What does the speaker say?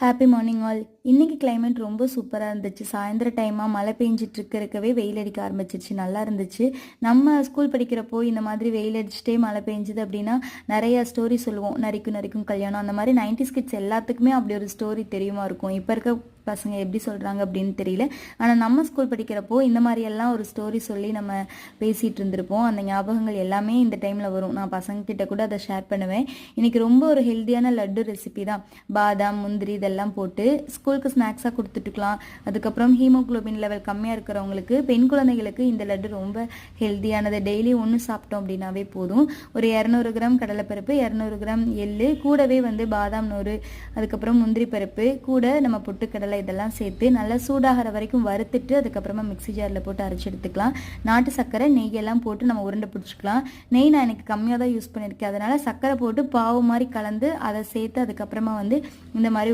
Happy morning all. இன்னைக்கு climate ரொம்ப சூப்பராக இருந்துச்சு. சாயந்தர டைமாக மழை பெஞ்சிட்டு இருக்கவே வெயில் அடிக்க ஆரம்பிச்சிருச்சு. நல்லா இருந்துச்சு. நம்ம ஸ்கூல் படிக்கிறப்போ இந்த மாதிரி வெயில் அடிச்சுட்டே மழை பெஞ்சுது அப்படின்னா நிறைய ஸ்டோரி சொல்லுவோம். நரிக்கும் நரிக்கும் கல்யாணம் அந்த மாதிரி 90s கிட்ஸ் எல்லாத்துக்குமே அப்படி ஒரு ஸ்டோரி தெரியுமா இருக்கும். இப்போ இருக்க பசங்க எப்படி சொல்கிறாங்க அப்படின்னு தெரியல. ஆனால் நம்ம ஸ்கூல் படிக்கிறப்போ இந்த மாதிரியெல்லாம் ஒரு ஸ்டோரி சொல்லி நம்ம பேசிகிட்டு இருந்திருப்போம். அந்த ஞாபகங்கள் எல்லாமே இந்த டைமில் வரும். நான் பசங்கக்கிட்ட கூட அதை ஷேர் பண்ணுவேன். இன்றைக்கி ரொம்ப ஒரு ஹெல்த்தியான லட்டு ரெசிபி தான். பாதாம், முந்திரி இதெல்லாம் போட்டு ஸ்கூலுக்கு ஸ்நாக்ஸாக கொடுத்துட்டுக்கலாம். அதுக்கப்புறம் ஹீமோக்ளோபின் லெவல் கம்மியாக இருக்கிறவங்களுக்கு, பெண் குழந்தைகளுக்கு இந்த லட்டு ரொம்ப ஹெல்த்தியானது. டெய்லி ஒன்று சாப்பிட்டோம் அப்படின்னாவே போதும். ஒரு 200 கிராம் கடலைப்பருப்பு, 200 கிராம் எள்ளு, கூடவே பாதாம் நூறு, அதுக்கப்புறம் முந்திரி பருப்பு, கூட நம்ம பொட்டுக்கடலை இதெல்லாம் சேர்த்து நல்லா சூடாகிற வரைக்கும் வறுத்துட்டு அதுக்கப்புறமா மிக்ஸி ஜாரில் போட்டு அரைச்சி எடுத்துக்கலாம். நாட்டு சர்க்கரை, நெய்யெல்லாம் போட்டு நம்ம உருண்டை பிடிச்சிக்கலாம். நெய் நான் எனக்கு கம்மியாக தான் யூஸ் பண்ணியிருக்கேன். அதனால் சர்க்கரை போட்டு பாவு மாதிரி கலந்து அதை சேர்த்து அதுக்கப்புறமா இந்த மாதிரி